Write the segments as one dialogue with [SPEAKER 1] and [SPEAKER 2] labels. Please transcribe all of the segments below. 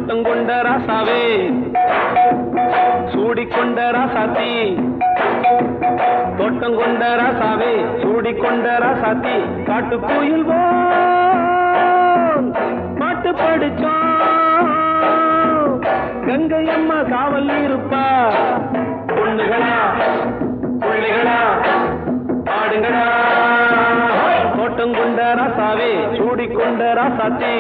[SPEAKER 1] தோட்டம் கொண்ட ராசாவே சூடிக்கொண்ட ராசாத்தி தோட்டம் கொண்ட ராசாவே சூடிக்கொண்ட ராசாத்தி காட்டு கோயில் பாட்டு படிச்சோம் கங்கை அம்மா காவல் இருப்பா பொண்ணுகளா பிள்ளைகளா ஆடுங்களா தோட்டம் கொண்ட ராசாவே சூடிக்கொண்ட ராசாத்தி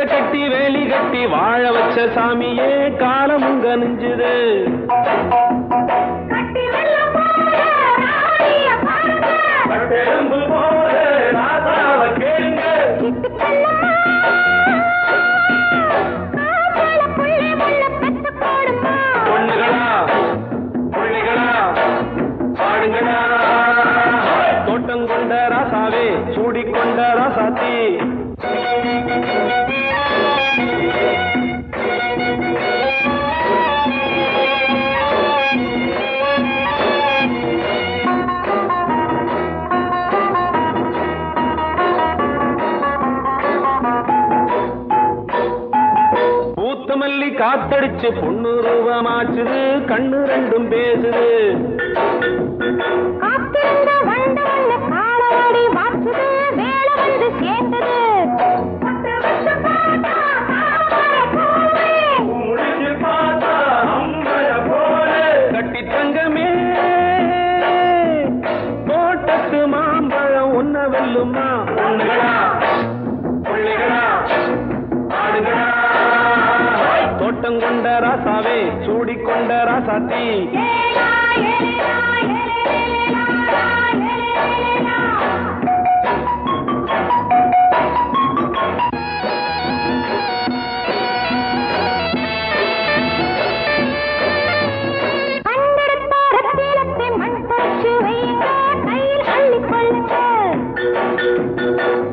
[SPEAKER 1] கட்டி வேலி கட்டி வாழ வச்ச சாமியே காலமும் கனிஞ்சுது பொண்ணுகளா பிள்ளைகளா ஆடுங்களா தோட்டம் கொண்ட ராசாவே சூடிக்கொண்ட ராசாத்தி மல்லி காத்தடிச்சு பொண்ணு ரூபமாச்சுது கண்ணு ரெண்டும் பேசுது கட்டி தங்கமே தோட்டத்து மாம்பழம் ஒன்ன வெல்லுமா பொண்ணுகளா பிள்ளைகளா ஆடுகளா தோட்டம் கொண்ட ராசாவே சூடிக்கொண்ட ராசாத்தி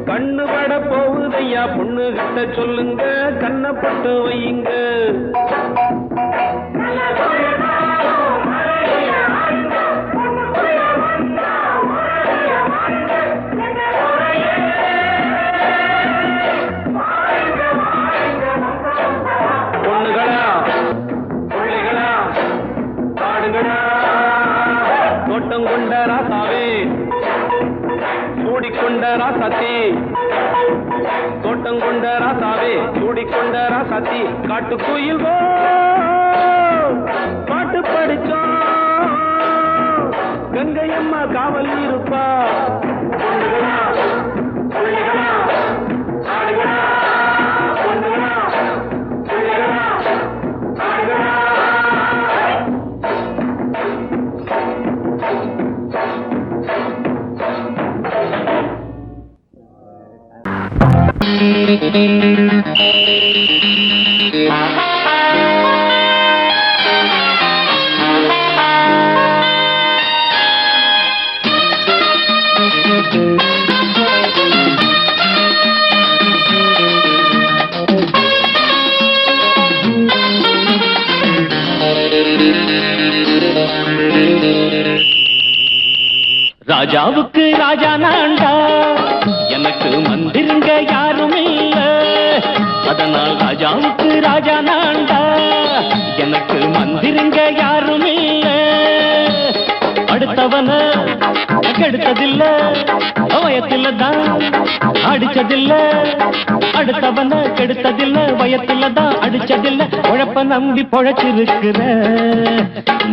[SPEAKER 1] கண்ணு பட போகுதையா பொண்ணு கிட்ட சொல்லுங்க கண்ணப்பட்டு வையுங்க பொண்ணுகளா பிள்ளைகளா ஆடுகளா தோட்டம் கொண்ட ராசாவே சூடிக்கொண்ட ராசாத்தி தோட்டம் கொண்ட ராசாவே சூடிக்கொண்ட ராசாத்தி காட்டு கோயில் பாட்டு படிச்சோம் கங்கை அம்மா காவல் இருப்பா பொண்ணுகளா பிள்ளைகளா ஆடுகளா பொண்ணுகளா பிள்ளைகளா ஆடுகளா ராஜாவுக்கு ராஜா நான்டா எனக்கு மந்திருங்க யாரும் இல்ல அதனால் ராஜாவுக்கு ராஜா நான்டா எனக்கு மந்திருங்க யாரும் இல்ல அடுத்தவன கெடுத்ததில்ல வயத்தில தான் அடிச்சதில்ல அடுத்தவன கெடுத்ததில்ல வயத்தில தான் அடிச்சதில்ல உழப்ப நம்பி பொழைச்சிருக்கிற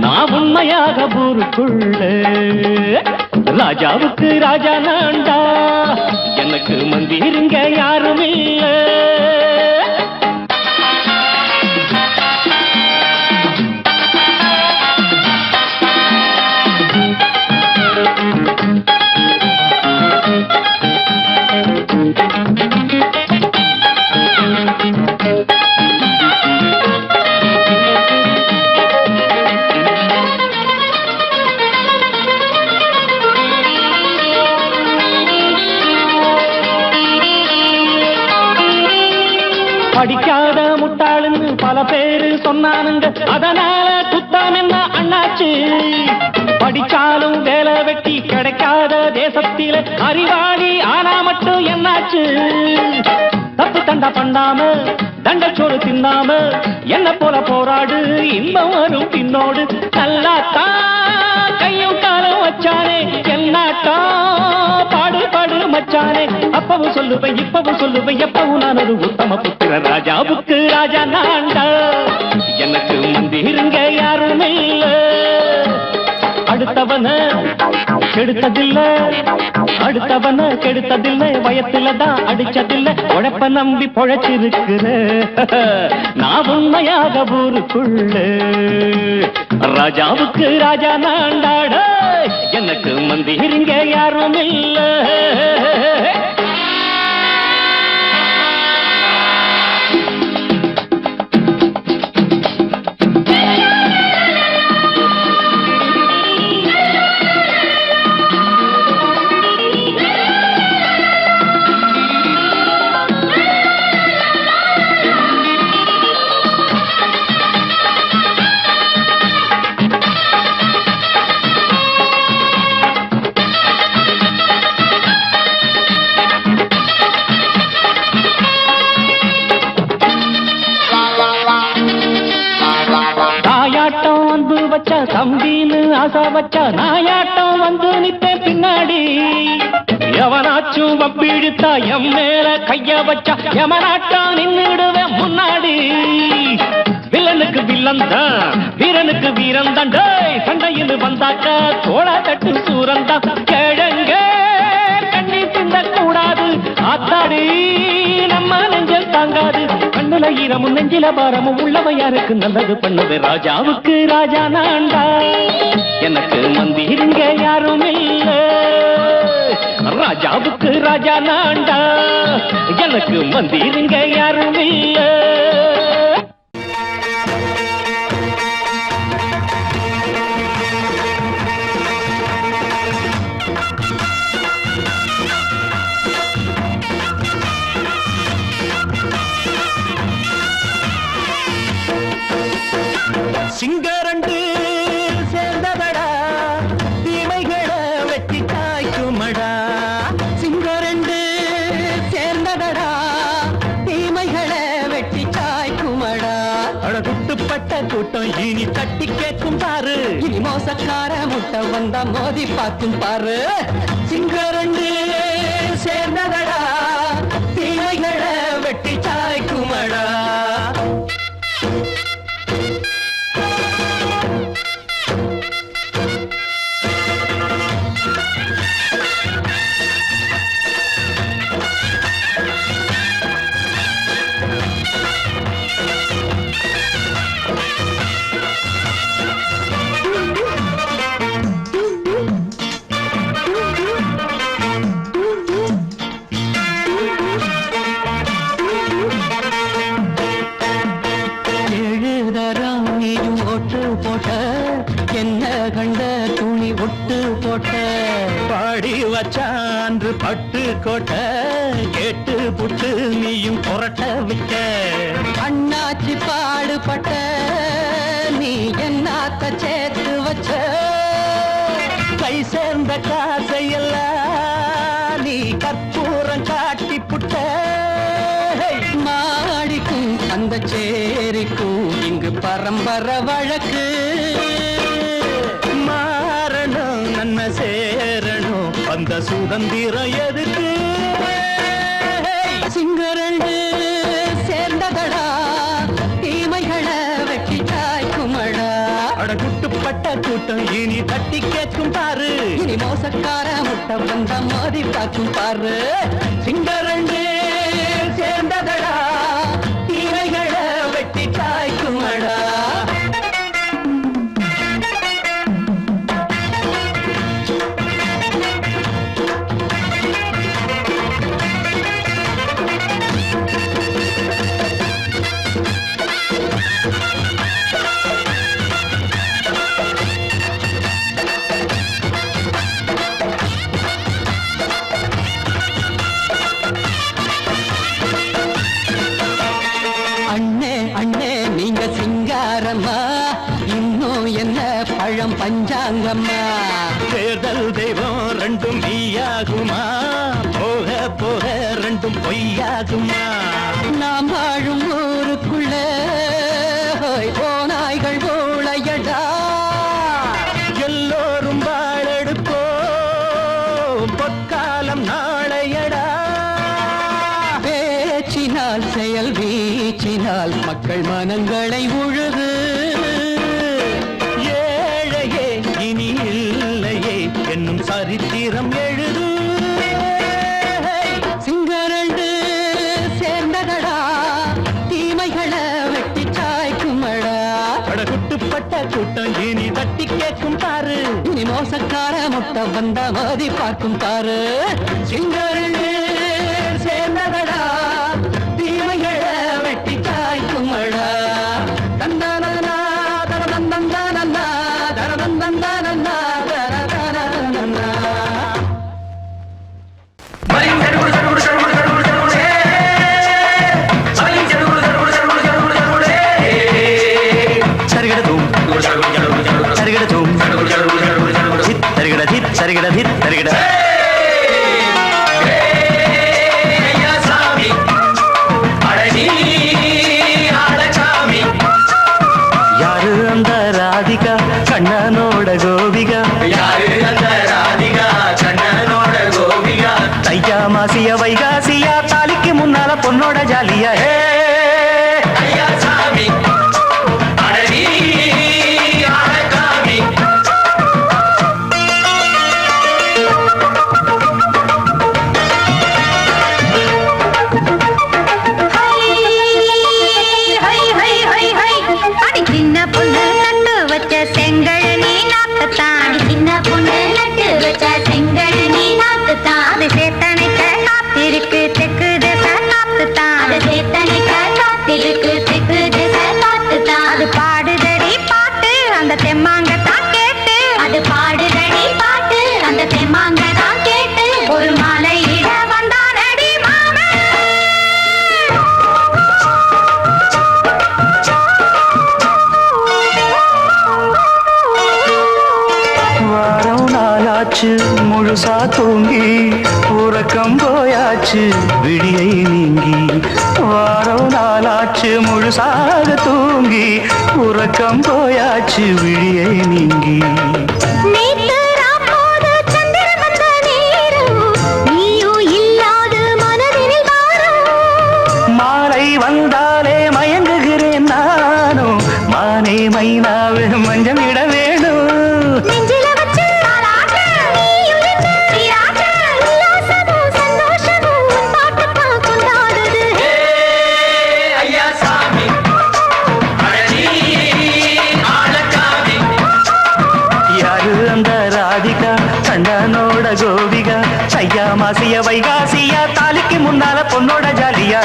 [SPEAKER 1] நான் உண்மையாக ஊருக்குள்ள ராஜாவுக்கு ராஜா நான்டா எனக்கு மந்திருங்க யாரும் இல்ல
[SPEAKER 2] படிக்காத முட்டாளுன்னு பல பேரு சொன்னானுங்க, அதனால குத்தம் என்ன அண்ணாச்சு? படிச்சாலும் வேலை வெட்டி கிடைக்காத தேசத்தில அறிவாளி ஆனா மட்டும் என்னாச்சு? தப்பு தண்டா பண்ணாம தண்டச்சோறு தின்னாம என்ன போல போராடு, இன்பம் வரும் பின்னோடு. நல்லாத்தான் கையும் காலம் வச்சானே, என்னாட்டா பாடு பாடு மச்சானே. அப்பவும் சொல்லுவேன் இப்பவும் சொல்லுவேன், எப்பவும் நான் ஒரு உத்தம புத்திர. ராஜாவுக்கு ராஜா நான்டா, எனக்கு மந்திருங்க யாரும் இல்ல. அடுத்தவன கெடுத்ததில்லை, அடுத்தவன கெடுத்ததில்லை, வயத்துலதான் அடிச்சதில்லை. உழைப்ப நம்பி பொழைச்சிருக்கிற நான் உண்மையாக ஊருக்குள்ள. ராஜாவுக்கு ராஜா நான்டாட, எனக்கு மந்திருங்க யாரும் இல்ல. தம்பின்னு ஆசா வச்சா நாயாட்டம் வந்து நிப்பேன் பின்னாடி. எவனாச்சும் வப்பிழுத்தா எம் மேல கைய வச்சா எவனாட்டம் நின்னுடுவேன் முன்னாடி. வில்லனுக்கு வில்லன் தான், வீரனுக்கு வீரன் தான். சண்டையில் வந்தாக்க தோளா தட்டு சூரன் தான். கிழங்க கண்ணி சிந்த கூடாது, ஆத்தாடி நம்ம நெஞ்சல் தாங்காது. கண்ணுல ஈரமும் நெஞ்சில பாரமும் உள்ளவ யாருக்கு நல்லது பண்ணது. ராஜாவுக்கு ராஜா நான்டா, எனக்கு மந்திருங்க யாரும் இல்ல. ராஜாவுக்கு ராஜா நான்டா, எனக்கு மந்திருங்க யாரும் இல்ல.
[SPEAKER 3] சிங்கரண்டு சேர்ந்ததடா, தீமைகளை வெட்டி காய்க்குமடா. சிங்கரண்டு சேர்ந்ததடா, தீமைகளை வெட்டி காய்க்குமடா. அழகுட்டுப்பட்ட கூட்டம் இனி தட்டி கேட்கும் பாரு, இனி மோசக்கார முட்டை வந்தா மோதி பார்க்கும் பாரு. சிங்கரண்டு சேர்ந்ததடா, தீமைகளை வெட்டி காய்க்குமடா. பாடி வச்சான்று பட்டு கோட்ட கேட்டு புட்டு நீயும் புரட்ட விட்ட. அண்ணாச்சி பாடுபட்ட நீ என்னாத்த சேர்த்து வச்ச. கை சேர்ந்த காசையெல்லாம் நீ கற்பூரம் காட்டி புட்ட. மாடிக்கும் அந்த சேரிக்கும் இங்கு பரம்பரை வழக்கு. மாறணும் நன்மை சேரணும், அந்த சுதந்திரம் எதுக்கு? சிங்கரண்டு சேர்ந்ததடா, தீமைகளை வெட்டி காய்க்குமடா. அடகுட்டுப்பட்ட கூட்டம் இனி தட்டி கேட்கும் பாரு, இனி மோசக்கார முட்டை வந்த மோதி பார்க்கும் பாரு. சிங்கரண்டு சேர்ந்ததடா, தீமைகளை வெட்டி காய்க்குமடா. மெய்யாகுமா போக போக ரெண்டும் பொய்யாகுமா நாம் வாழும் ஊருக்குள்ள போனாய்கள் போளையடா எல்லோரும் வாழெடுப்போ பொற்காலம் நாளையடா பேச்சினால் செயல் வீச்சினால் மக்கள் மனங்களை உழுது ஏழையே இனி இல்லையே என்னும் சரித்திரம் எழுது சிங்கரண்டு சேர்ந்ததடா தீமைகளை வெட்டி சாய்க்குமடா குட்டுப்பட்ட கூட்டம் இனி தட்டி கேட்கும் பாரு இனி மோசக்கார முட்டை வந்த மோதி பார்க்கும் பாரு சிங்கரண்டு சேர்ந்ததடா தீமைகளை வெட்டி சாய்க்குமடா தந்தானா தரதந்தந்தானா தரதந்தந்தானா தரதந்தந்தானா யாரு அந்த ராதிகா கண்ணனோட கோபிகா தையா மாசிய வைகாசியா தாலிக்கு முன்னால பொண்ணோட ஜாலியா முழுசா தூங்கி உறக்கம் போயாச்சு விடியை நீங்கி வாரம் நாளாச்சு முழுசாக தூங்கி உறக்கம் போயாச்சு விடியை நீங்கி மாலை வந்தாலே மயங்குகிறேன் நானும் மானே மைனாவே மஞ்சம் இட வேணும் கண்ணனோட கோபிகா தையா மாசிய வைகாசியா தாலிக்கு முன்னால பொண்ணோட ஜாலியா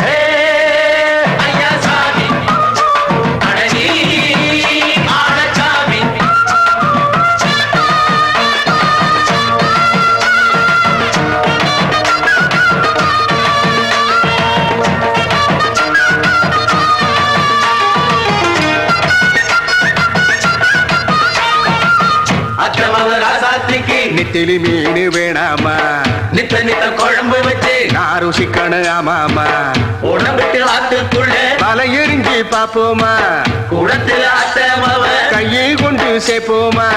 [SPEAKER 3] நெத்திலி மீன் வேணாமா நித்த நித்த குழம்பு வச்சு நான் ருசிக்கணும் ஆமாமா உடம்புக்கு ஆத்துக்குள்ள பல எரிஞ்சு பாப்போமா குடத்தில் ஆத்தமாவ கையை கொண்டு சேர்ப்போமா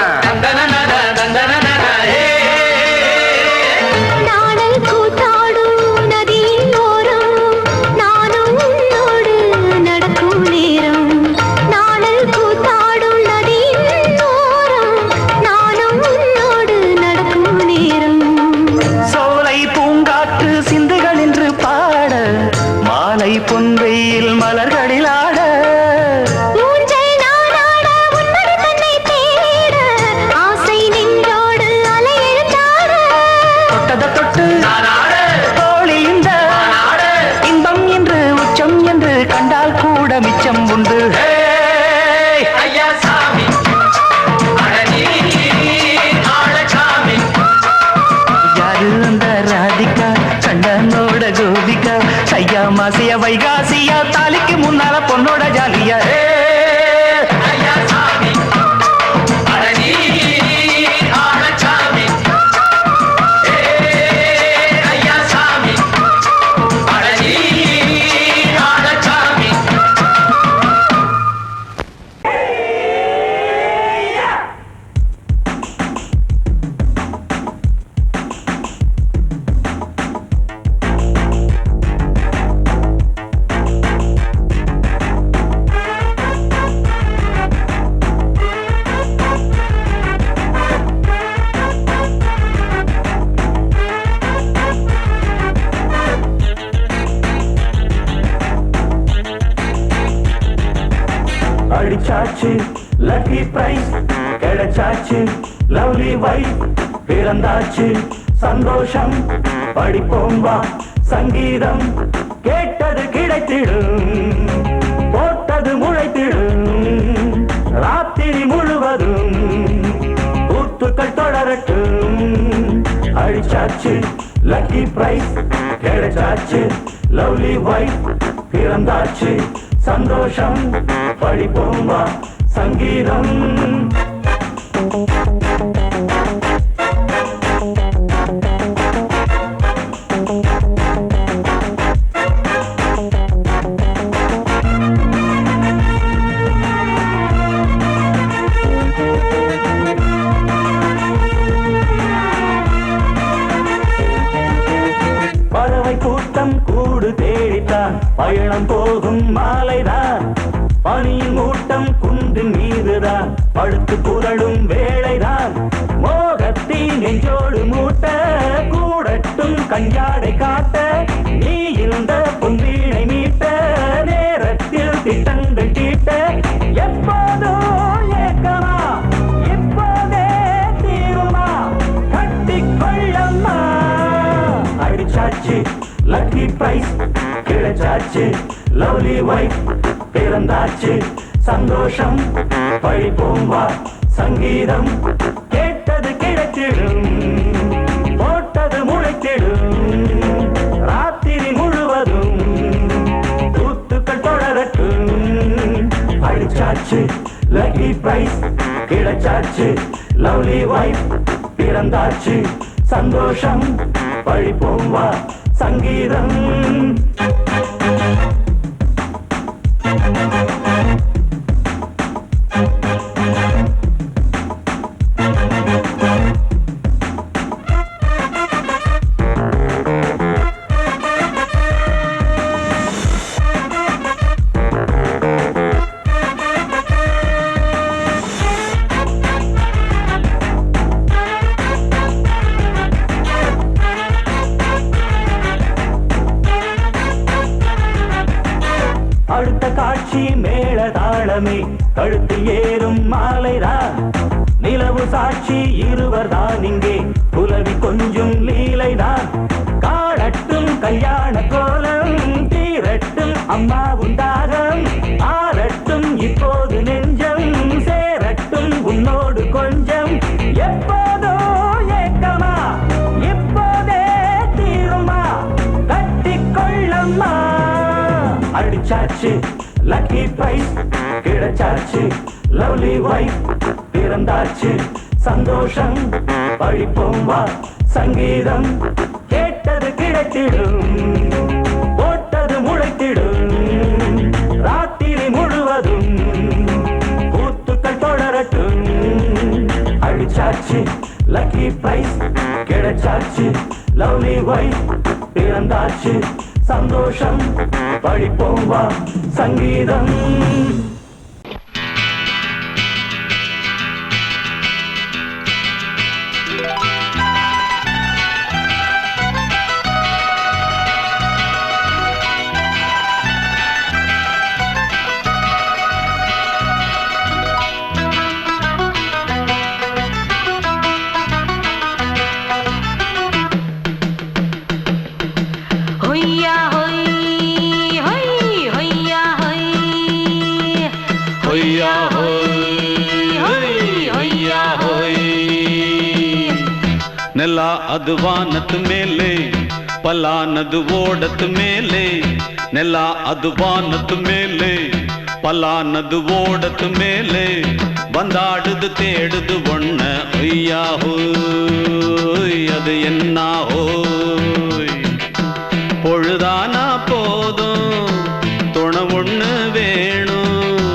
[SPEAKER 3] பொன்வெயில் மலர்களில் ஆட தொட்டத தொட்டு தோழி இந்த இன்பம் என்று உச்சம் என்று கண்டால் கூட மிச்சம் உண்டு யாரு அந்த ராதிகா கண்ணனோட கோபிகா தையா மாசிய வைகாசியா தாலிக்கு முன்னால பொண்ணோட ஜாலியா
[SPEAKER 2] அடிச்சாச்சு லக்கி பிரைஸ் கிடைச்சாச்சு லவ்லி வைஃப் பிறந்தாச்சு சந்தோஷம் படிப்போம் வா சங்கீதம் கேட்டது கிடைத்திடும் போட்டது முளைத்திடும் ராத்திரி முழுவதும் கூத்துக்கள் தொடரட்டும் அடிச்சாச்சு லக்கி பிரைஸ் கிடைச்சாச்சு லவ்லி வைஃப் பிறந்தாச்சு சந்தோஷம் படிப்போம் வா சங்கீதம் பறவை கூட்டம் கூடு தேடித்தான் பயணம் போகும் மாலைதான் பனியின் மூட்டம் குன்றின் மீதுதான் படுத்து புரளும் வேளைதான் மோகத்தின் நெஞ்சோடு மூட்ட கூடட்டும் கஞ்சாடை காட்ட நீ இருந்த பொன்வீணை மீட்ட நேரத்தில் திட்டங்கள் தீட்ட எப்போதோ ஏக்கமா இப்போதே தீருமா கட்டிக்கொள்ளம்மா அடிச்சாச்சு லக்கி பிரைஸ் கிடைச்சாச்சு லவ்லி வைஃப் பிறந்தாச்சு சந்தோஷம் படிப்போம் வா சங்கீதம் கேட்டது கிடைத்திடும் போட்டது முளைத்திடும் ராத்திரி முழுவதும் கூத்துக்கள் தொடரட்டும் அடிச்சாச்சு லக்கி பிரைஸ் கிடைச்சாச்சு லவ்லி வைஃப் பிறந்தாச்சு சந்தோஷம் படிப்போம் வா சங்கீதம் அடுத்த காட்சி மேள தாளமே கழுத்தில் ஏறும் மாலைதான் நிலவு சாட்சி இருவர் தான் இங்கே புலவி கொஞ்சம் லீலைதான் காணட்டும் கல்யாண கோலம் தீரட்டும் அம்மா உண்டாகம் ஆரட்டும் இப்போது நெஞ்சம் சேரட்டும் உன்னோடு கொஞ்சம் எப்போதோ ஏக்கமா இப்போதே தீருமா கட்டிக்கொள்ளம்மா அடிச்சாச்சு லக்கி பிரைஸ் கிடைச்சாச்சு லவ்லி வைஃப் பிறந்தாச்சு சந்தோஷம் படிப்போம் வா சங்கீதம் கேட்டது கிடைத்திடும் போட்டது முளைத்திடும் ராத்திரி முழுவதும் கூத்துக்கள் தொடரட்டும் அடிச்சாச்சு லக்கி பிரைஸ் கிடைச்சாச்சு லவ்லி வைஃப் பிறந்தாச்சு சந்தோஷம் படிப்போம் வா சங்கீதம்
[SPEAKER 4] ನೆಲ ಅದು ವಾನದ ಮೇಲೆ ಪಲಾನದು ಓಡದ ಮೇಲೆ ನೆಲ ಅದು ವಾನದ ಮೇಲೆ ಪಲಾನದು ಓಡದ ಮೇಲೆ ಬಂದಾಡುದು தேடுது ஒண்ண ஐயா ஹோய் அது என்ன ஹோய் பொழுதானா போதும் துணை ஒண்ணு வேணும்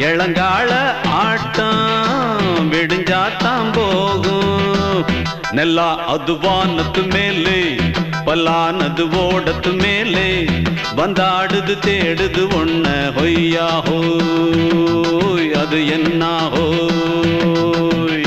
[SPEAKER 4] இளங்கால ஆட்டம் விடிஞ்சாத்தான் போகும் ನೆಲ ಅದು ವಾನದ ಮೇಲೆ ಪಲಾನದು ಓಡದ ಮೇಲೆ ಬಂದಾಡುದು தேடுது ஒண்ண ಹೊಯ್ಯಾ ஹோய் அது என்ன ஹோய்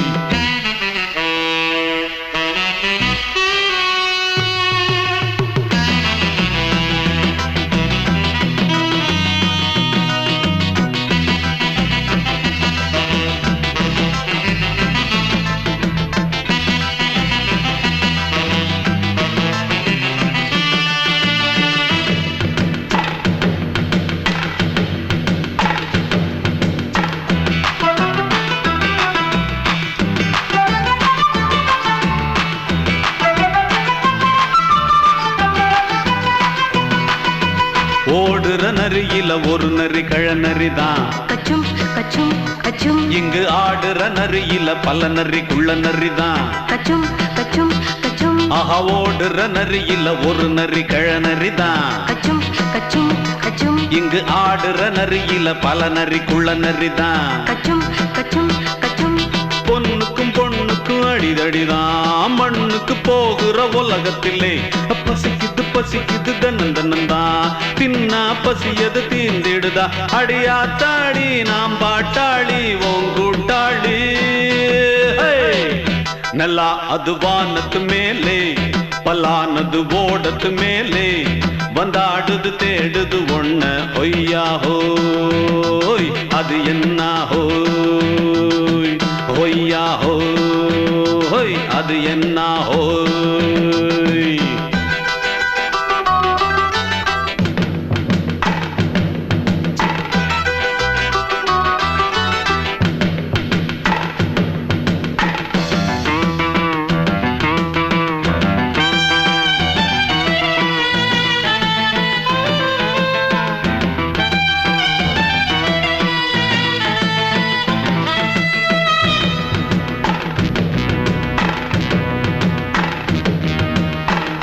[SPEAKER 4] நரியில ஒரு நரி கழநரிதான்.
[SPEAKER 5] கச்சும் கச்சும் கச்சும்
[SPEAKER 4] இங்கு ஆடுற நரியில பல நரி குள்ள நரிதான்.
[SPEAKER 5] கச்சும் கச்சும் கச்சும்
[SPEAKER 4] ஆஹா ஓடுற நரியில ஒரு நரி கழநரிதான்.
[SPEAKER 5] கச்சும் கச்சும் கச்சும்
[SPEAKER 4] இங்கு ஆடுற நரியில பல நரி குள்ள நரிதான்.
[SPEAKER 5] கச்சும் கச்சும் கச்சும்
[SPEAKER 4] பொண்ணுக்கும் பொண்ணுக்கும் அடிதடிதான். மண்ணுக்கு போகிற உலகத்திலே பசிக்குது பசிக்குது தன்னன் தன்னந்தான். தின்னா பசியது தீர்ந்திடுதா. அடியாத்தாடி நாம் பாட்டாளி ஓங்கூட்டாளி. நல்லா அது வானத்து மேலே பல்லானது ஓடத்து மேலே வந்தாடுது தேடுது ஒண்ண ஒய்யா ஹோய் அது என்ன ஹோய் ஒய்யா ஹோய் அது என்ன ஹோய்.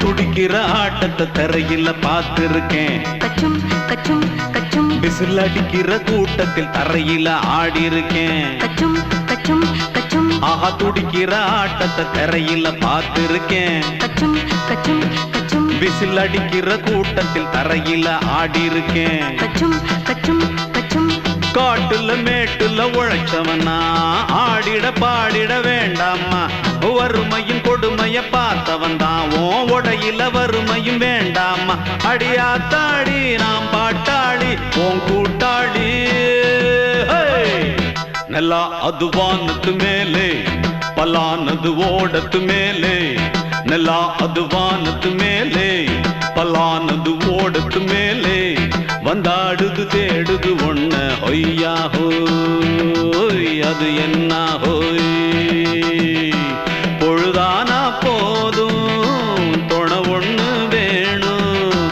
[SPEAKER 4] துடிக்கிற ஆட்டத்தை தரையில பார்த்திருக்கேன்.
[SPEAKER 5] கச்சும் கச்சும் கச்சும்
[SPEAKER 4] விசில் அடிக்கிற கூட்டத்தில் தரையில ஆடி இருக்கேன்.
[SPEAKER 5] கச்சும் கச்சும் கச்சும்
[SPEAKER 4] ஆஹா துடிக்கிற ஆட்டத்தை தரையில பார்த்திருக்கேன்.
[SPEAKER 5] கச்சும் கச்சும் கச்சும்
[SPEAKER 4] விசில் அடிக்கிற கூட்டத்தில் தரையில ஆடி இருக்கேன்.
[SPEAKER 5] கச்சும் கச்சும் கச்சும்
[SPEAKER 4] காட்டுல மேட்டுல உழைச்சவனா ஆடிட பாடிட வேண்டாமா. வறுமையின் கொடுமைய பார்த்தவன் தான் உன் உடையில வறுமையும் வேண்டாமா. அடியாத்தாடி நாம் பாட்டாளி உன் கூட்டாளி. நல்லா அது வானத்து மேலே பல்லானது ஓடத்து மேலே. நல்லா அது வானத்து மேலே பல்லானது ஓடத்து மேலே வந்தாடுது தேடுது ஒண்ண ஒய்யா ஹோய் அது என்ன ஹோய். பொழுதானா போதும் துணை ஒண்ணு வேணும்.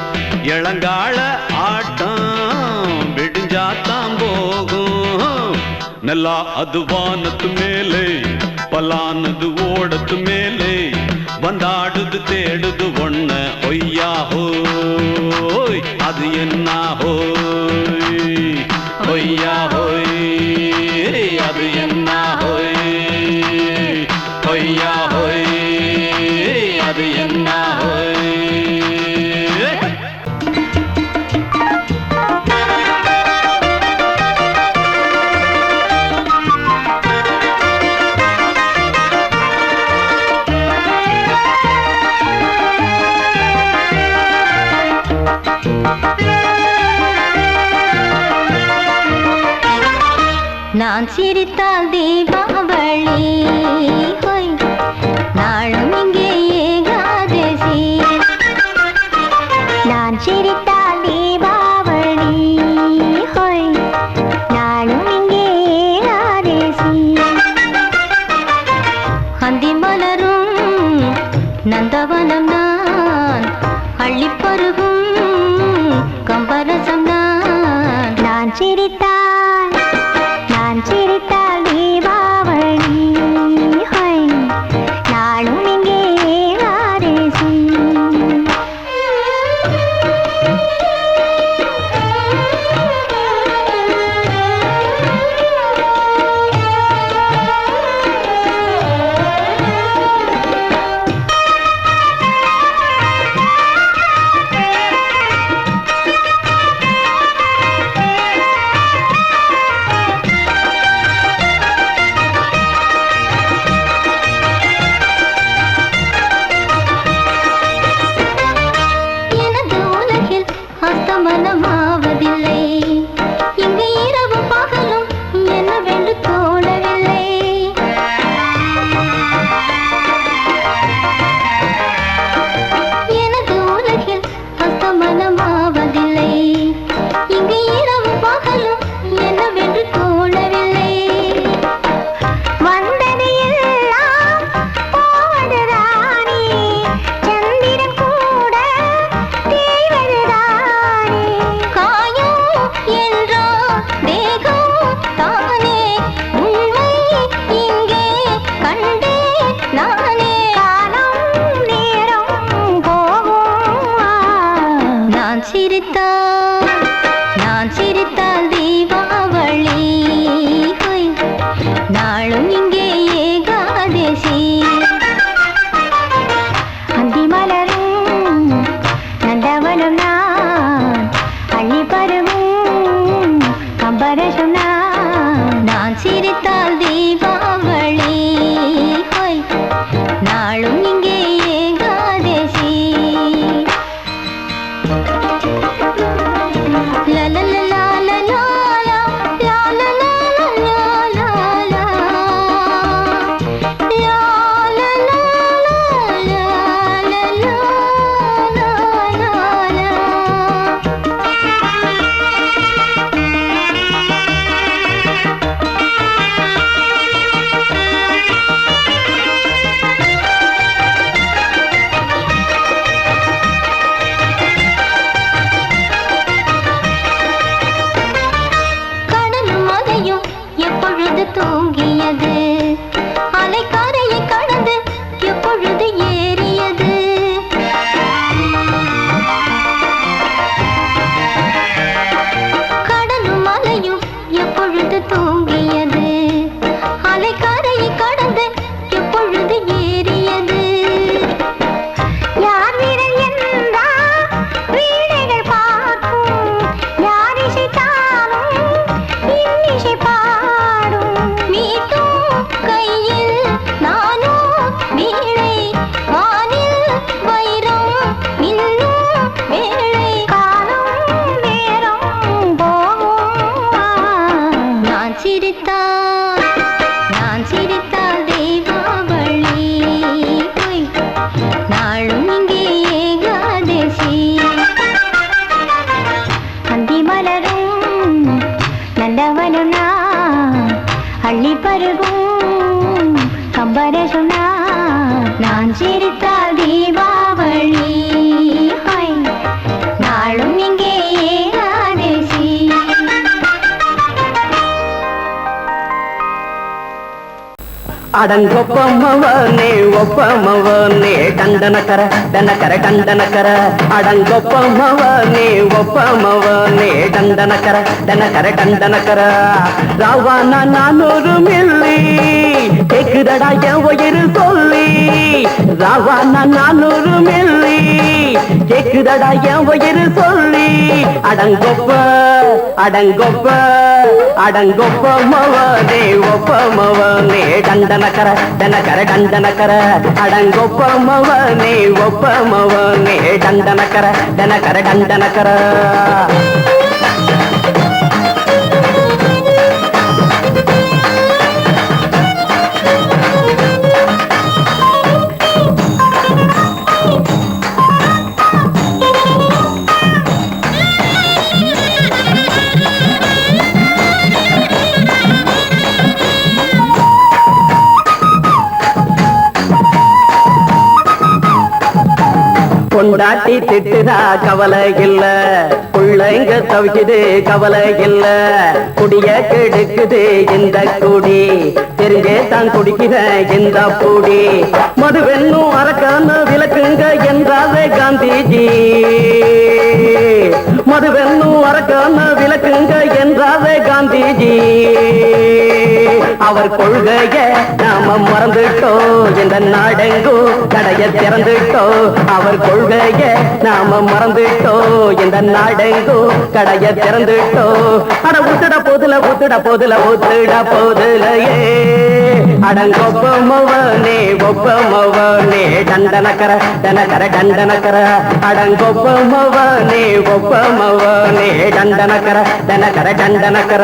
[SPEAKER 4] இளங்கால ஆட்டம் விடிஞ்சாத்தான் போகும். நல்லா அது வானத்து மேலே பல்லானது ஓடத்து மேலே வந்தாடுது தேடுது ஒண்ண ஒய்யா ஹோய் அது என்ன ஹோய் ஒய்யா ஹோய் அது என்ன ஹோய் ஒய்யா ஹோய் அது என்ன ஹோய்.
[SPEAKER 5] நான் சிரித்தால் தீபாவளி ஹோய் நாளும் இங்கே ஏகாதசி. நான் சிரித்தால் தீபாவளி ஹோய் நாளும் இங்கே ஏகாதசி. அந்தி மலரும் நந்தவனம் நான் அள்ளிப்பருகும் கம்பரசம் நான். நான் சிரித்தால் தீபாவளி சிரித்தால் நான் சிரித்தால் தீபாவளி ஹொய். நாளும் இங்கே ஏகாதசி அந்தி மலரும் நந்தவனம் நான் அள்ளி பருவும் கம்பரசம் நான் சிரித்தால் தீபாவளி ஹொய். நாளும் இங்கே ஏகாதசி தூங்கியது அலைக்காரையை கடந்து எப்பொழுது ஏறியது கடலும் மலையும் எப்பொழுது தூங்கியது அலைக்காரையை கடந்து எப்பொழுது ஏறியது யார் வீரன் என்றால் வீணைகள் பார்க்கும் யார் இசைத்தாலும் இன்னிசை கையில் நானோ வீணை வானில் வைரம் இன்னும் வேளை காலம் நேரம் போகும் நான் சிரித்தால் தீபாவளி ஹொய். நாளும் இங்கே ஏகாதசி அந்தி மலரும் நந்தவனம் நான் அள்ளி பருகும் கம்பரசம் நான் சிரித்தால் தீபாவளி ஹொய். நாளும் இங்கே ஏகாதசி
[SPEAKER 2] அடங்கொப்பமவனே ஒப்பமவனே டண்டனக்கர டனக்கர டண்டனக்கர அடங்கொப்பமவனே ஒப்பமவனே டண்டனக்கர டனக்கர டண்டனக்கர ராவானா 400 மில்லி கேக்குதடா என் உயிர் சொல்லி ராவானா 400 மில்லி கேக்குதடா என் உயிர் சொல்லி அடங்கொப்ப அடங்கொப்ப அடங்கொப்பமவனே ஒப்பமவனே டண்டனக்கர டனக்கர டண்டனக்கர அடங்கொப்பமவனே ஒப்பமவனே டண்டனக்கர டனக்கர டண்டனக்கர பொண்டாட்டி திட்டுதா கவலை இல்ல பிள்ளைங்க தவிக்குது கவலை இல்ல குடிய கெடுக்குது இந்த குடி தெரிஞ்சே தான் குடிக்கிற இந்த பூடி மதுவென்னும் அரக்கான விளக்குங்க என்றாவே காந்திஜி மதுவென்னும் அரக்கான விளக்குங்க என்றாவே காந்திஜி அவர் கொள்கைய நாம மறந்துட்டோம் இந்த நாடெங்கோ கடைய திறந்துட்டோம் அவர் கொள்கைய நாம மறந்துட்டோம் இந்த நாடெங்கோ கடைய திறந்துட்டோம் அட ஊத்துட போதுல ஊத்துட போதுல ஊத்துட போதுலையே அடங்கொப்பமவனே ஒப்பமவனே டண்டனக்கர டனக்கர டண்டனக்கர அடங்கொப்பமவனே ஒப்பமவனே டண்டனக்கர டனக்கர டண்டனக்கர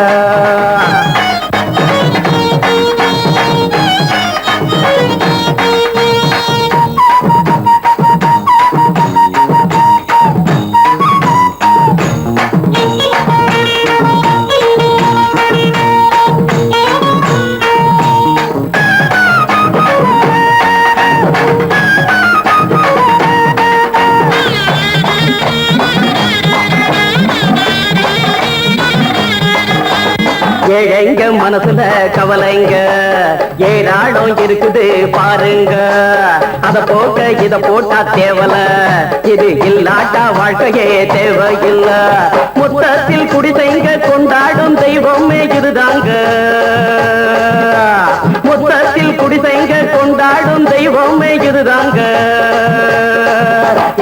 [SPEAKER 6] ஏழைங்க மனசுல கவலைங்க ஏராளம் இருக்குது பாருங்க. அத போக்க இத போட்டா தேவல, இது இல்லாட்டா வாழ்க்கையே தேவையில்ல. மொத்தத்தில் குடிசைங்க கொண்டாடும் தெய்வமே இதுதாங்க. மொத்தத்தில் குடிசைங்க கொண்டாடும் தெய்வமே இதுதாங்க.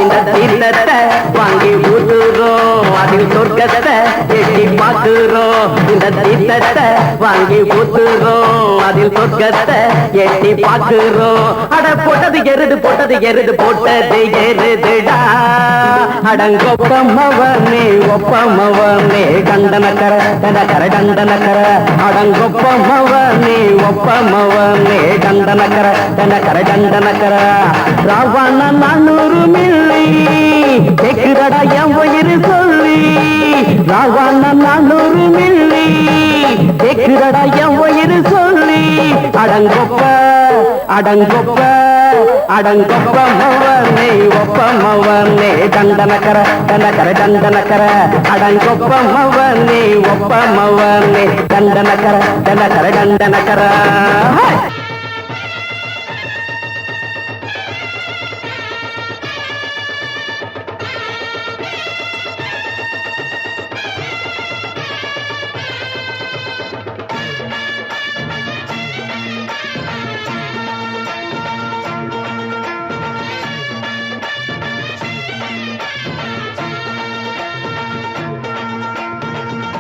[SPEAKER 6] இந்த தீர்த்தத்தை வாங்கி ஊத்துறோம், அதில் சொர்க்கத்தை எட்டி பார்க்கிறோம். இந்த தீர்த்தத்தை வாங்கி ஊத்துறோம், அதில் சொர்க்கத்தை எட்டி பார்க்கிறோம். அட போட்டது எருது போட்டது எருது போட்டது எருதுடா. அடங்கொப்பமவனே ஒப்பமவனே கண்டனக்கர கண்டனக்கர கண்டனக்கர. அடங்கொப்பமவனே ஒப்பமவனே கண்டனக்கர கண்டனக்கர கண்டனக்கர. ராவண 400 மில்லி கேக்குதடா என் உயிர் சொல்லி. ராவண 400 மில்லி கேக்குதடா என் உயிர் சொல்லி. அடங்கொப்ப அடங்கொப்ப அடங்கொப்பமவனே ஒப்பமவனே கண்டனக்கர கண்டனக்கர கண்டனக்கர. அடங்கொப்பமவனே ஒப்பமவனே கண்டனக்கர கண்டனக்கர கண்டனக்கர.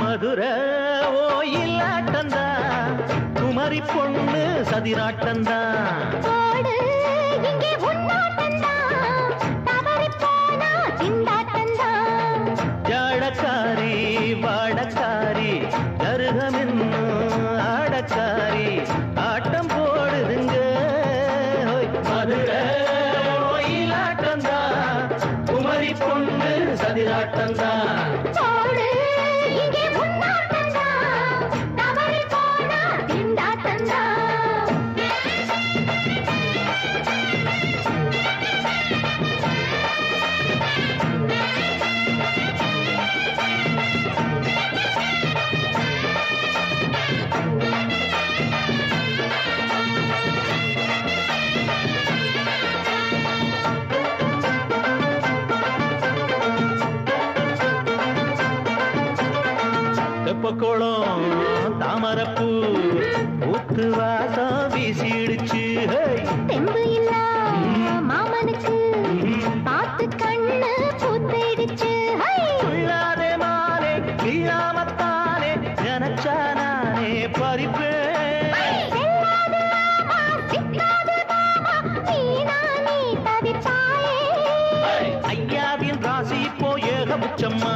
[SPEAKER 2] மதுரை ஓயிலாட்டந்தா குமரி பொண்ணு சதிராட்டந்தா. ஜாடக்காரி வாடக்காரி கருகமின்னு ஆடக்காரி ஆட்டம் போடுதுங்க. மதுரை ஓயிலாட்டந்தா குமரி பொண்ணு சதிராட்டந்தா. தெப்பக்குளம் தாமரப்பூ ஊத்து வாசம் வீசிடுச்சு.
[SPEAKER 5] தெம்பு இல்ல மாமனுக்கு பார்த்து கண்ணு பூத்திடுச்சு.
[SPEAKER 2] உள்ளாதே மாலே வீழாமத்தானே நினைச்சா நானே பறிப்பேன். ஐயாவின் ராசி இப்போ ஏகபட்சம்மா.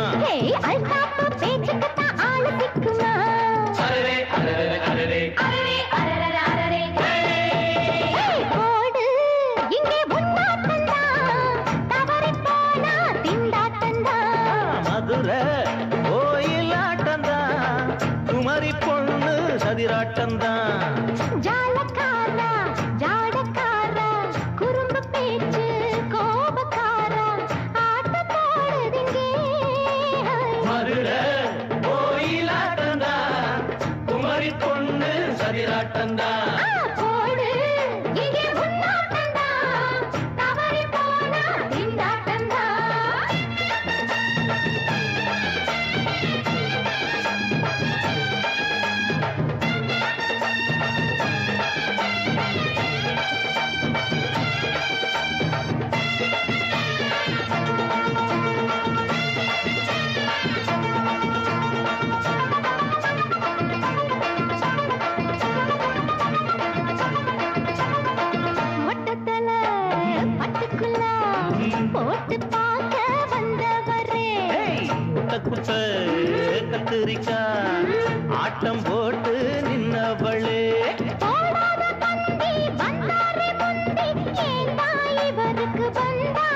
[SPEAKER 2] மதுரை ஓயிலாட்டந்தா குமரி பொண்ணு சதிராட்டந்தா.
[SPEAKER 5] ஜாலக்காரா ஜாடக்காரா குறும்பு பேச்சு கோபக்காரா ஆட்ட போடுதிங்க.
[SPEAKER 2] மதுரை ஓயிலாட்டந்தா குமரி பொண்ணு சதிராட்டந்தா.
[SPEAKER 5] போடு இங்கே முன்னாட்டந்தா தவறி போனா திண்டாட்டந்தா. மொட்டத்தல பட்டுக்குள்ள போட்டு பார்க்க வந்தவரே.
[SPEAKER 2] குத்த கத்திரிக்கா ஆட்டம் போட்டு நின்னவளே.
[SPEAKER 5] போடாத பந்தி வந்தாரே முந்தி ஏண்டா இவருக்கு வந்தா.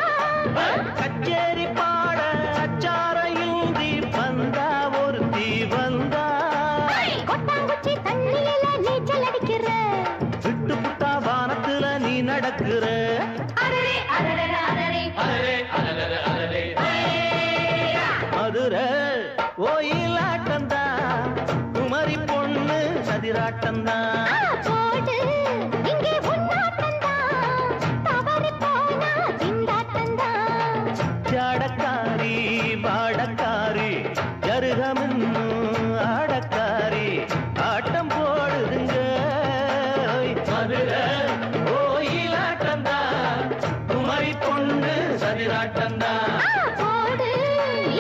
[SPEAKER 2] கச்சேரி பாட அச்சாரையுந்தி வந்தா ஒருத்தி வந்தா.
[SPEAKER 5] கொட்டாங்குச்சி தண்ணியில நீச்சல் அடிக்கிற.
[SPEAKER 2] விட்டு புட்டா வானத்துல நீ நடக்கிற. மதுரை ஓயிலாட்டந்தா குமரி பொண்ணு சதிராட்டம்தான்.
[SPEAKER 5] போடு இங்கே உன்னாட்டம்தான், தவறி போனா திண்டாட்டம்தான்.
[SPEAKER 2] ஜாடக்காரி பாடக்காரி ஜருகமின்னு ஆடக்காரி ஆட்டம் போடுதுங்க. மதுரை கோயிலாட்டம்தான், குமரி பொண்ணு சதிராட்டம்தான்.
[SPEAKER 5] போடு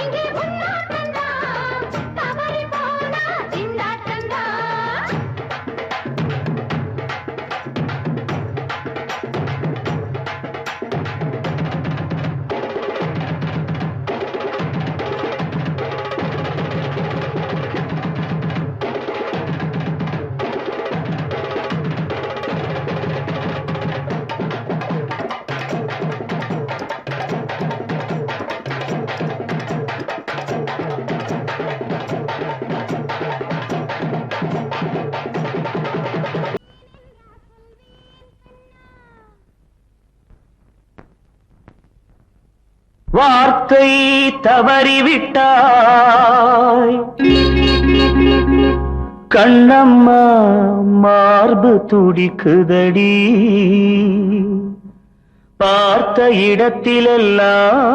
[SPEAKER 5] இங்கே உன்னாட்டம்தான், தவறி போனா திண்டாட்டம்தான்.
[SPEAKER 2] வார்த்தை தவறிவிட்டாய் கண்ணம்மா, மார்பு துடிக்குதடி. பார்த்த இடத்திலெல்லாம்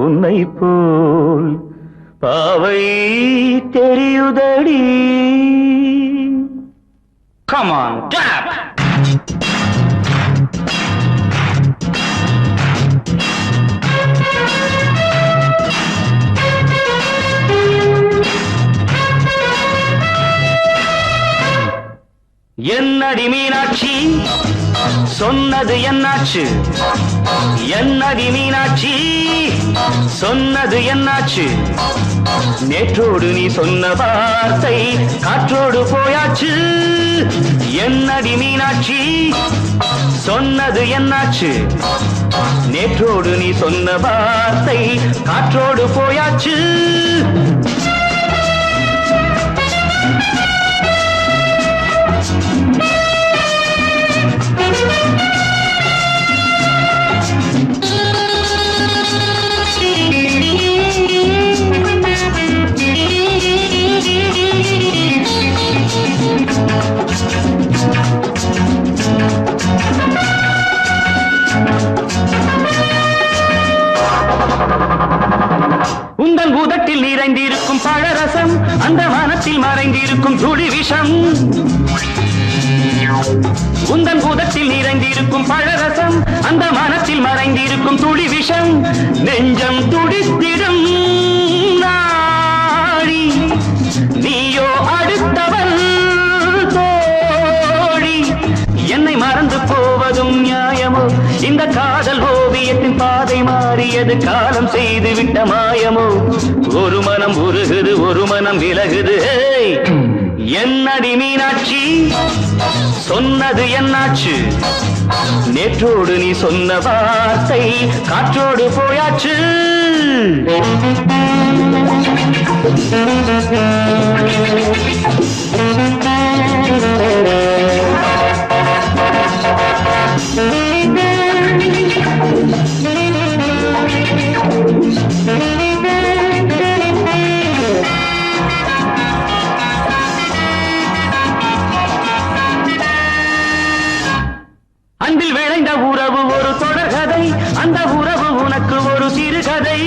[SPEAKER 2] உன்னை போல் பாவை தெரியுதடி. Come on, clap! என்னடி மீனாட்சி சொன்னது என்னாச்சு? என்னடி மீனாட்சி சொன்னது என்னாச்சு? நேற்றோடு நீ சொன்ன வார்த்தை காற்றோடு போயாச்சு. என்னடி மீனாட்சி சொன்னது என்னாச்சு? நேற்றோடு நீ சொன்ன வார்த்தை காற்றோடு போயாச்சு. உந்தன் உதட்டில் நிறைந்திருக்கும் பழரசம், அந்த மனத்தில் மறைந்திருக்கும் துளி விஷம். உந்தன் உதட்டில் நிறைந்திருக்கும் பழரசம், அந்த மனத்தில் மறைந்திருக்கும் துளி விஷம். நெஞ்சம் துடித்திடும் நாடி, நீயோ அடுத்தவன் தோழி. என்னை மறந்து போவதும் நியாயமோ? இந்த காதல் ஓவியத்தின் பாதை மாறியது, காலம் செய்து விட்ட மாயமோ? ஒரு மனம் உருகுது, ஒரு மனம் விலகுது. என்னடி மீனாட்சி சொன்னது என்னாச்சு? நேற்றோடு நீ சொன்ன வார்த்தை காற்றோடு போயாச்சு. அன்பில் விளைந்த உறவு ஒரு தொடர்கதை, அந்த உறவு உனக்கு ஒரு சிறுகதை.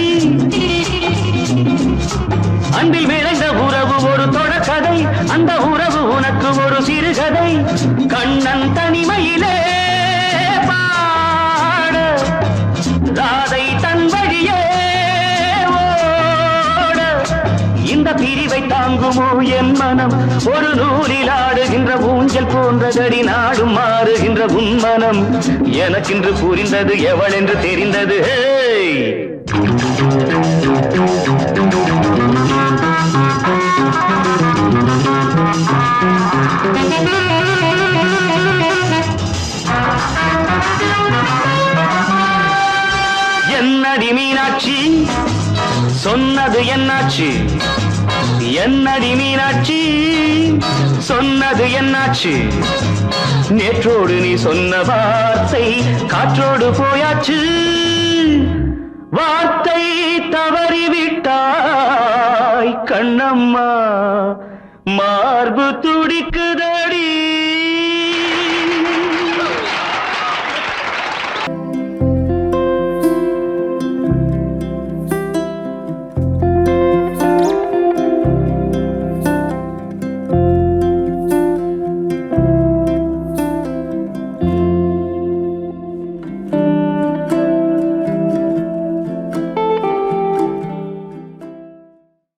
[SPEAKER 2] அன்பில் விளைந்த உறவு ஒரு தொடர்கதை, அந்த உறவு உனக்கு ஒரு சிறுகதை. கண்ணன் தனிமையிலே பாட, ராதை தன் வழியே ஓட. இந்த பிரிவை தாங்குமோ என் மனம்? ஒரு நூலில் ஆடுகின்ற ஊஞ்சல் போன்றதடி, நாடும் மாறுகின்ற உன்மனம். எனக்கென்று புரிந்தது எவள் என்று தெரிந்தது. என்னடி மீனாட்சி சொன்னது என்னாச்சு? என்னடி மீனாட்சி சொன்னது என்னாச்சு? நேற்றோடு நீ சொன்ன வார்த்தை காற்றோடு போயாச்சு. வார்த்தை தவறிவிட்டாய் கண்ணம்மா, மார்பு
[SPEAKER 1] கல்பு துடிக்குது